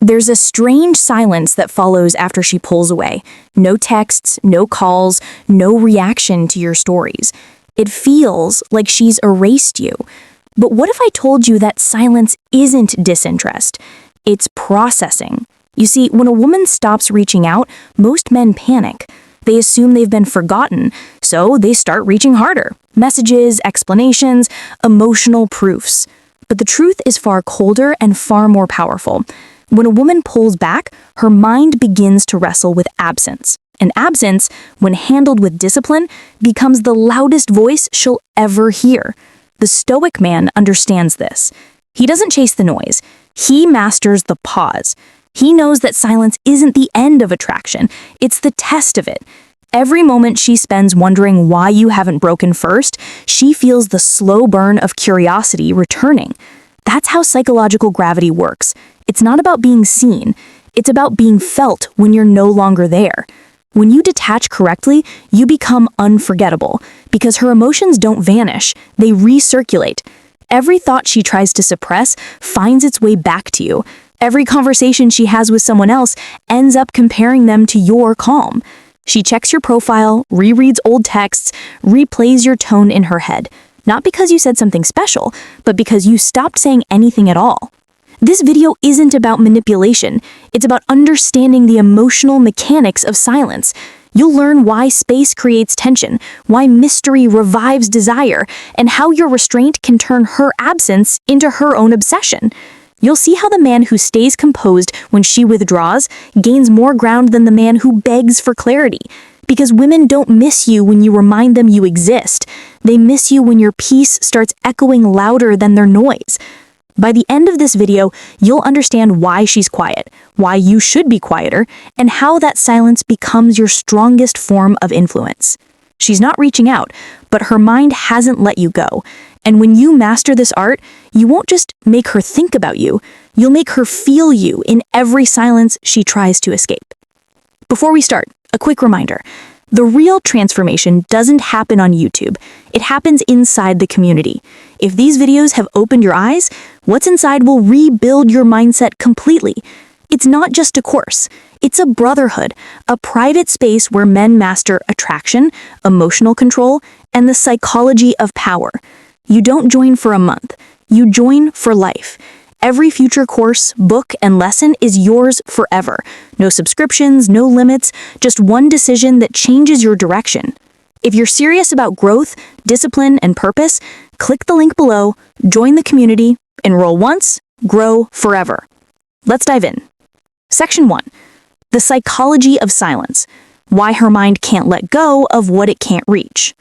There's a strange silence that follows after she pulls away. No texts, no calls, no reaction to your stories. It feels like she's erased you. But what if I told you that silence isn't disinterest? It's processing. You see, when a woman stops reaching out, most men panic. They assume they've been forgotten, so they start reaching harder. Messages, explanations, emotional proofs. But the truth is far colder and far more powerful. When a woman pulls back, her mind begins to wrestle with absence. And absence, when handled with discipline, becomes the loudest voice she'll ever hear. The Stoic man understands this. He doesn't chase the noise. He masters the pause. He knows that silence isn't the end of attraction. It's the test of it. Every moment she spends wondering why you haven't broken first, she feels the slow burn of curiosity returning. That's how psychological gravity works. It's not about being seen. It's about being felt when you're no longer there. When you detach correctly, you become unforgettable because her emotions don't vanish, they recirculate. Every thought she tries to suppress finds its way back to you. Every conversation she has with someone else ends up comparing them to your calm. She checks your profile, rereads old texts, replays your tone in her head. Not because you said something special, but because you stopped saying anything at all. This video isn't about manipulation. It's about understanding the emotional mechanics of silence. You'll learn why space creates tension, why mystery revives desire, and how your restraint can turn her absence into her own obsession. You'll see how the man who stays composed when she withdraws gains more ground than the man who begs for clarity. Because women don't miss you when you remind them you exist. They miss you when your peace starts echoing louder than their noise. By the end of this video, you'll understand why she's quiet, why you should be quieter, and how that silence becomes your strongest form of influence. She's not reaching out, but her mind hasn't let you go. And when you master this art, you won't just make her think about you, you'll make her feel you in every silence she tries to escape. Before we start, a quick reminder. The real transformation doesn't happen on YouTube. It happens inside the community. If these videos have opened your eyes, what's inside will rebuild your mindset completely. It's not just a course. It's a brotherhood, a private space where men master attraction, emotional control, and the psychology of power. You don't join for a month. You join for life. Every future course, book, and lesson is yours forever. No subscriptions, no limits, just one decision that changes your direction. If you're serious about growth, discipline, and purpose, click the link below, join the community, enroll once, grow forever. Let's dive in. Section 1. The psychology of silence. Why her mind can't let go of what it can't reach.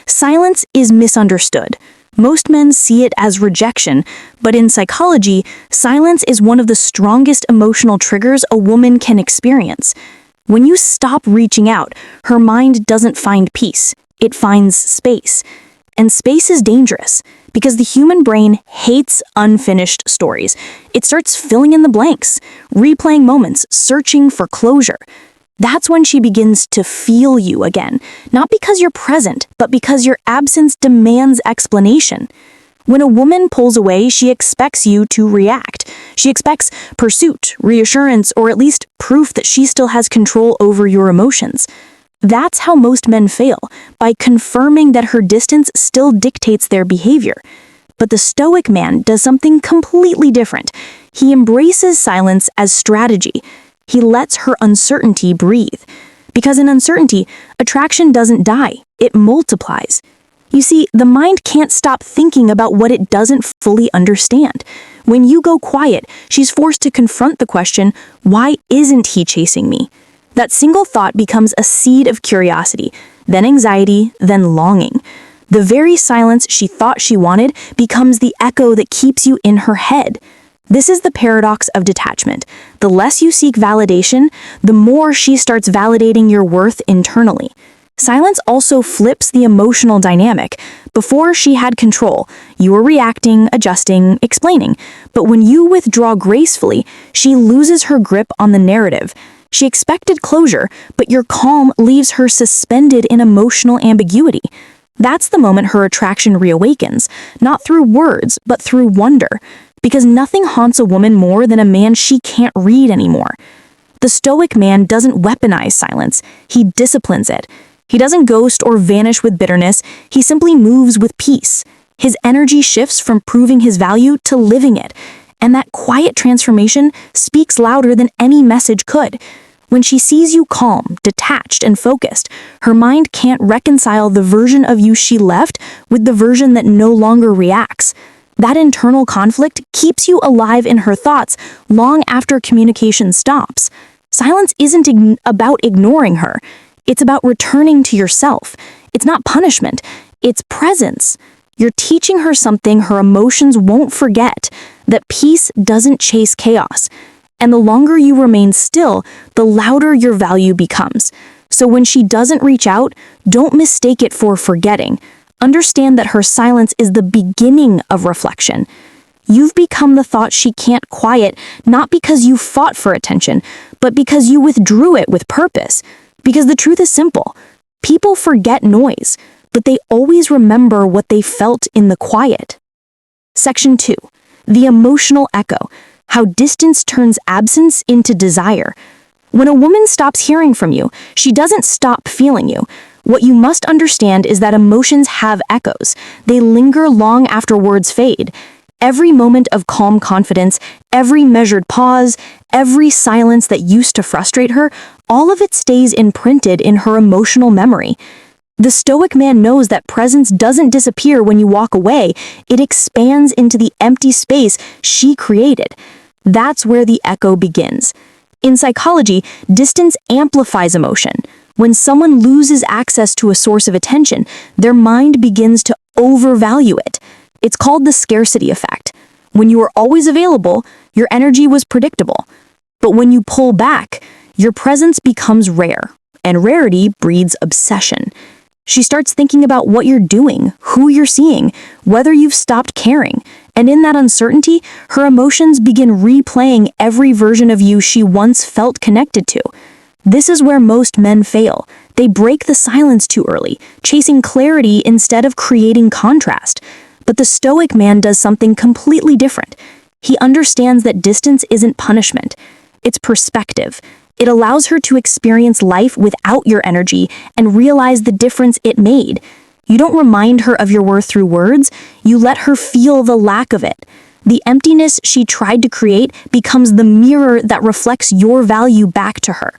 Silence is misunderstood. Most men see it as rejection, but in psychology, silence is one of the strongest emotional triggers a woman can experience. When you stop reaching out, her mind doesn't find peace, it finds space. And space is dangerous, because the human brain hates unfinished stories. It starts filling in the blanks, replaying moments, searching for closure. That's when she begins to feel you again, not because you're present, but because your absence demands explanation. When a woman pulls away, she expects you to react. She expects pursuit, reassurance, or at least proof that she still has control over your emotions. That's how most men fail, by confirming that her distance still dictates their behavior. But the Stoic man does something completely different. He embraces silence as strategy. He lets her uncertainty breathe. Because in uncertainty, attraction doesn't die, it multiplies. You see, the mind can't stop thinking about what it doesn't fully understand. When you go quiet, she's forced to confront the question, why isn't he chasing me? That single thought becomes a seed of curiosity, then anxiety, then longing. The very silence she thought she wanted becomes the echo that keeps you in her head. This is the paradox of detachment. The less you seek validation, the more she starts validating your worth internally. Silence also flips the emotional dynamic. Before she had control, you were reacting, adjusting, explaining. But when you withdraw gracefully, she loses her grip on the narrative. She expected closure, but your calm leaves her suspended in emotional ambiguity. That's the moment her attraction reawakens, not through words, but through wonder. because nothing haunts a woman more than a man she can't read anymore. The Stoic man doesn't weaponize silence, he disciplines it. He doesn't ghost or vanish with bitterness, he simply moves with peace. His energy shifts from proving his value to living it, and that quiet transformation speaks louder than any message could. When she sees you calm, detached, and focused, her mind can't reconcile the version of you she left with the version that no longer reacts. That internal conflict keeps you alive in her thoughts long after communication stops. Silence isn't about ignoring her. It's about returning to yourself. It's not punishment. It's presence. You're teaching her something her emotions won't forget, that peace doesn't chase chaos. And the longer you remain still, the louder your value becomes. So when she doesn't reach out, don't mistake it for forgetting. Understand that her silence is the beginning of reflection. You've become the thought she can't quiet, not because you fought for attention, but because you withdrew it with purpose. Because the truth is simple. People forget noise, but they always remember what they felt in the quiet. Section 2. The emotional echo. How distance turns absence into desire. When a woman stops hearing from you, she doesn't stop feeling you. What you must understand is that emotions have echoes. They linger long after words fade. Every moment of calm confidence, every measured pause, every silence that used to frustrate her, all of it stays imprinted in her emotional memory. The Stoic man knows that presence doesn't disappear when you walk away, it expands into the empty space she created. That's where the echo begins. In psychology, distance amplifies emotion. When someone loses access to a source of attention, their mind begins to overvalue it. It's called the scarcity effect. When you were always available, your energy was predictable. But when you pull back, your presence becomes rare, and rarity breeds obsession. She starts thinking about what you're doing, who you're seeing, whether you've stopped caring, and in that uncertainty, her emotions begin replaying every version of you she once felt connected to. This is where most men fail. They break the silence too early, chasing clarity instead of creating contrast. But the Stoic man does something completely different. He understands that distance isn't punishment. It's perspective. It allows her to experience life without your energy and realize the difference it made. You don't remind her of your worth through words, you let her feel the lack of it. The emptiness she tried to create becomes the mirror that reflects your value back to her.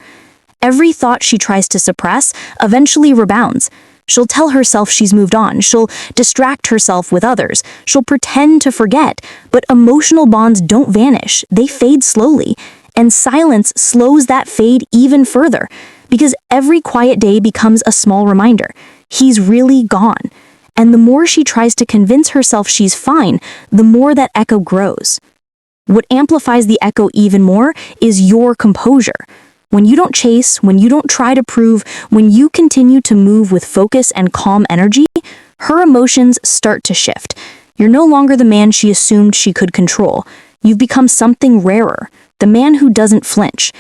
Every thought she tries to suppress eventually rebounds. She'll tell herself she's moved on, she'll distract herself with others, she'll pretend to forget, but emotional bonds don't vanish, they fade slowly. And silence slows that fade even further, because every quiet day becomes a small reminder. He's really gone. And the more she tries to convince herself she's fine, the more that echo grows. What amplifies the echo even more is your composure. When you don't chase, when you don't try to prove, when you continue to move with focus and calm energy, her emotions start to shift. You're no longer the man she assumed she could control. You've become something rarer, the man who doesn't flinch.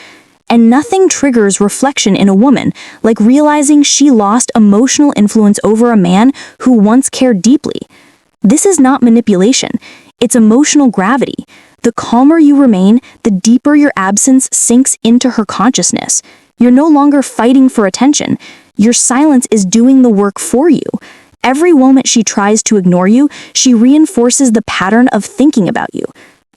And nothing triggers reflection in a woman like realizing she lost emotional influence over a man who once cared deeply. This is not manipulation, it's emotional gravity. The calmer you remain, the deeper your absence sinks into her consciousness. You're no longer fighting for attention. Your silence is doing the work for you. Every moment she tries to ignore you, she reinforces the pattern of thinking about you.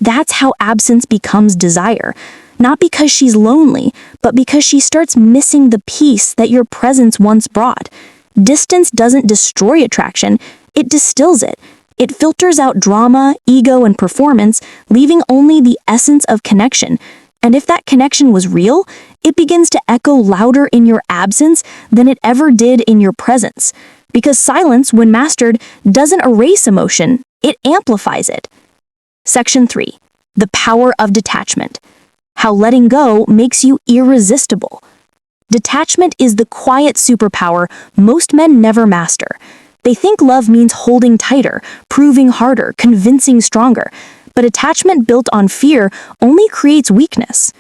That's how absence becomes desire. Not because she's lonely, but because she starts missing the peace that your presence once brought. Distance doesn't destroy attraction, it distills it. It filters out drama, ego, and performance, leaving only the essence of connection. And if that connection was real, it begins to echo louder in your absence than it ever did in your presence. Because silence, when mastered, doesn't erase emotion, it amplifies it. Section 3. The power of detachment. How letting go makes you irresistible. Detachment is the quiet superpower most men never master. They think love means holding tighter, proving harder, convincing stronger. But attachment built on fear only creates weakness.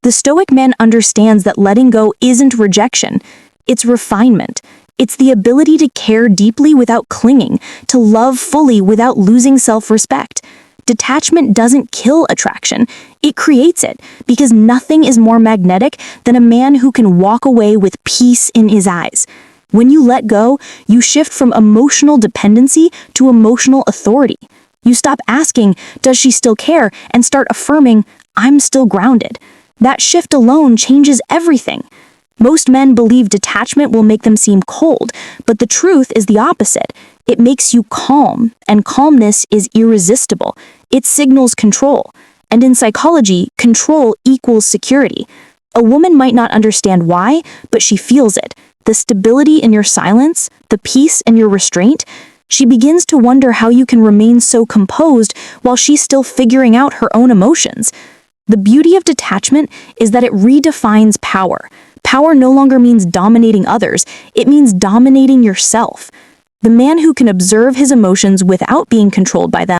The Stoic man understands that letting go isn't rejection, it's refinement. It's the ability to care deeply without clinging, to love fully without losing self-respect. Detachment doesn't kill attraction, it creates it, because nothing is more magnetic than a man who can walk away with peace in his eyes. When you let go, you shift from emotional dependency to emotional authority. You stop asking, does she still care, and start affirming, I'm still grounded. That shift alone changes everything. Most men believe detachment will make them seem cold, but the truth is the opposite. It makes you calm, and calmness is irresistible. It signals control. And in psychology, control equals security. A woman might not understand why, but she feels it. The stability in your silence, the peace in your restraint. She begins to wonder how you can remain so composed while she's still figuring out her own emotions. The beauty of detachment is that it redefines power. Power no longer means dominating others, it means dominating yourself. The man who can observe his emotions without being controlled by them